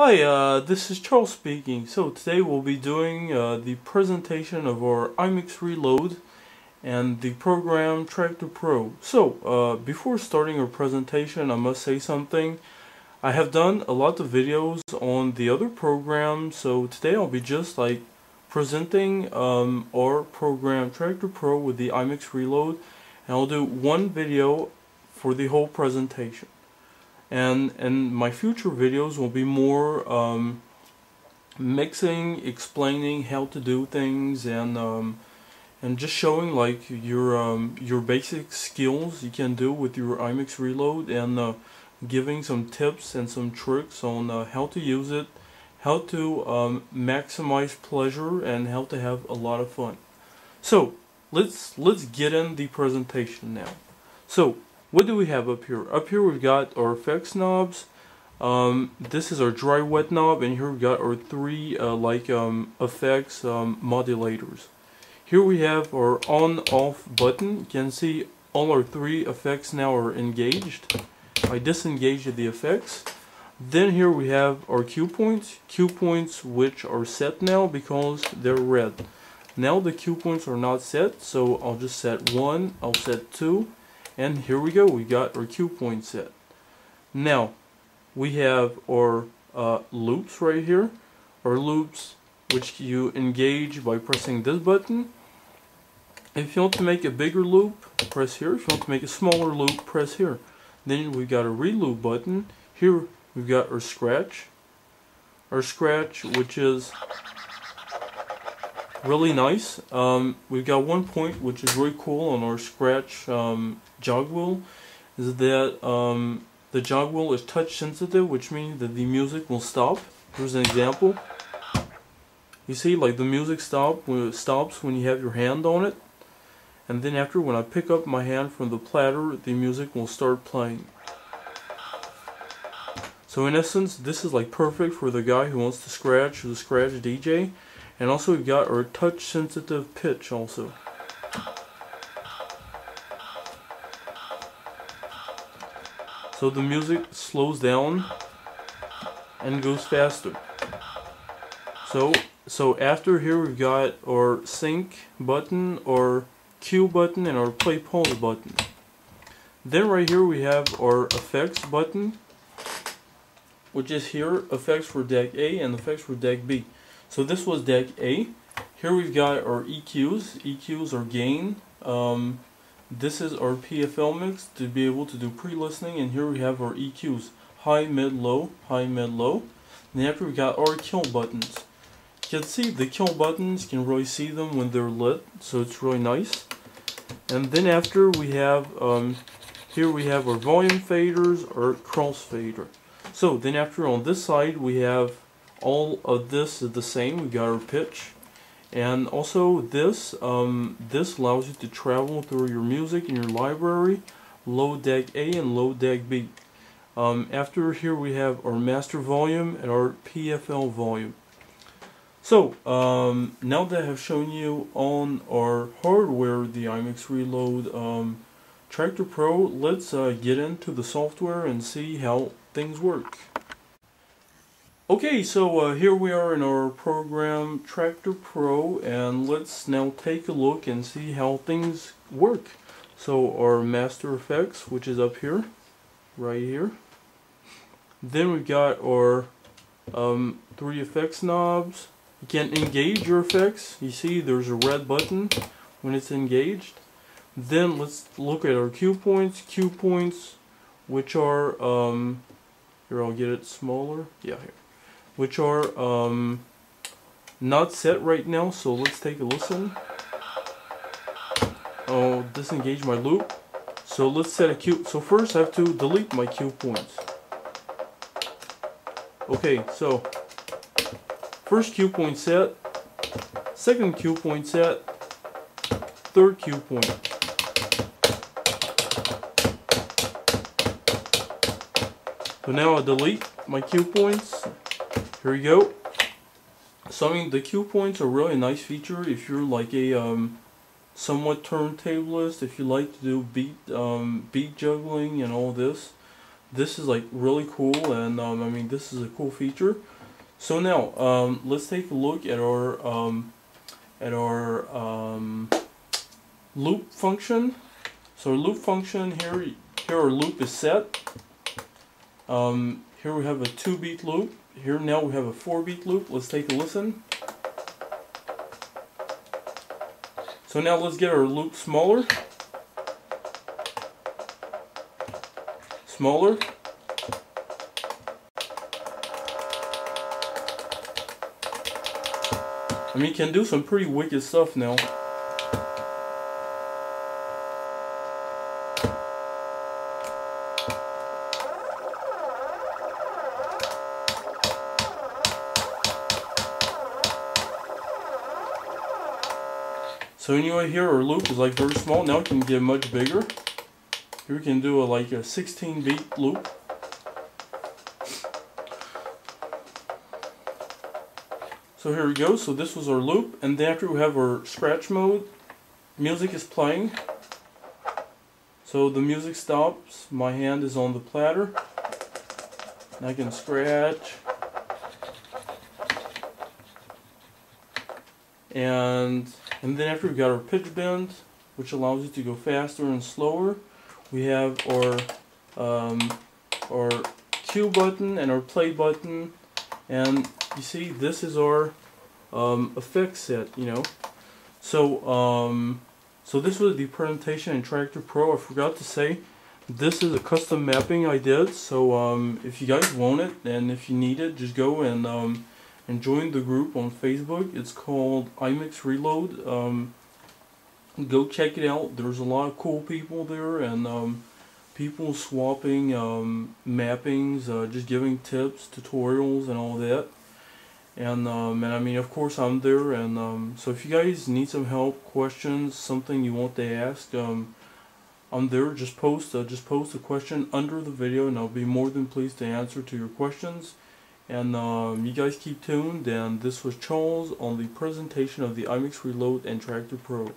Hi, this is Charles speaking. So today we'll be doing the presentation of our iMix Reload and the program Traktor Pro. So before starting our presentation, I must say something. I have done a lot of videos on the other programs, so today I'll be just like presenting our program Traktor Pro with the iMix Reload, and I'll do one video for the whole presentation. And my future videos will be more mixing, explaining how to do things, and just showing like your basic skills you can do with your iMix Reload, and giving some tips and some tricks on how to use it, how to maximize pleasure, and how to have a lot of fun. So let's get in the presentation now. So what do we have up here? Up here we've got our effects knobs. This is our dry wet knob, and here we've got our three effects modulators. Here we have our on off button. You can see all our three effects now are engaged. I disengaged the effects. Then here we have our cue points which are set now because they're red. Now the cue points are not set, so I'll just set 1, I'll set 2. And here we go, we got our cue point set. Now, we have our loops right here. Our loops, which you engage by pressing this button. If you want to make a bigger loop, press here. If you want to make a smaller loop, press here. Then we've got a reloop button. Here we've got our scratch. Our scratch, which is really nice. We've got one point which is really cool on our scratch jog wheel, is that the jog wheel is touch sensitive, which means that the music will stop. Here's an example. You see, like the music stops when you have your hand on it, and then after, when I pick up my hand from the platter, the music will start playing. So in essence, this is like perfect for the guy who wants to scratch, the scratch DJ. And also we've got our touch sensitive pitch also. So the music slows down and goes faster. So after here we've got our sync button, our cue button, and our play pause button. Then right here we have our effects button, which is here, effects for deck A and effects for deck B. So this was deck A. Here we've got our EQs. EQs are gain. This is our PFL mix to be able to do pre-listening, and here we have our EQs: high, mid, low, high, mid, low. And after we got our kill buttons. You can see the kill buttons, you can really see them when they're lit, so it's really nice. And then after we have here we have our volume faders, or crossfader. So then after, on this side we have all of this is the same. We got our pitch, and also this this allows you to travel through your music in your library, low deck A and low deck B. After here we have our master volume and our PFL volume. So now that I have shown you on our hardware the iMix Reload Traktor Pro, let's get into the software and see how things work. Okay, so here we are in our program Traktor Pro, and let's now take a look and see how things work. So our master effects, which is up here, right here. Then we've got our three effects knobs. You can engage your effects. You see there's a red button when it's engaged. Then let's look at our cue points. Cue points, which are here, I'll get it smaller. Yeah, here. Which are not set right now, so let's take a listen. I'll disengage my loop. So let's set a cue. So first I have to delete my cue points. Okay, so first cue point set, second cue point set, third cue point. So now I'll delete my cue points. Here we go. So I mean, the cue points are really a nice feature if you're like a somewhat turntablist, if you like to do beat juggling and all this. this is like really cool, and I mean, this is a cool feature. So now let's take a look at our loop function. So our loop function here our loop is set. Here we have a 2-beat loop. Here now we have a 4-beat loop. Let's take a listen. So now let's get our loop smaller. Smaller. I mean, you can do some pretty wicked stuff now. So anyway, here our loop is like very small. Now we can get much bigger. Here we can do like a 16-beat loop. So here we go. So this was our loop, and then after we have our scratch mode, music is playing. So the music stops. My hand is on the platter, and I can scratch. And then after we got our pitch bend, which allows you to go faster and slower, we have our cue button and our play button, and you see this is our effect set, you know. So so this was the presentation in Traktor Pro. I forgot to say, this is a custom mapping I did. So if you guys want it and if you need it, just go and join the group on Facebook. It's called iMix Reload. Go check it out. There's a lot of cool people there, and people swapping mappings, just giving tips, tutorials, and all that. And I mean, of course, I'm there. And so if you guys need some help, questions, something you want to ask, I'm there. Just post a question under the video, and I'll be more than pleased to answer to your questions. And you guys keep tuned, and this was Charles on the presentation of the iMix Reload and Traktor Pro.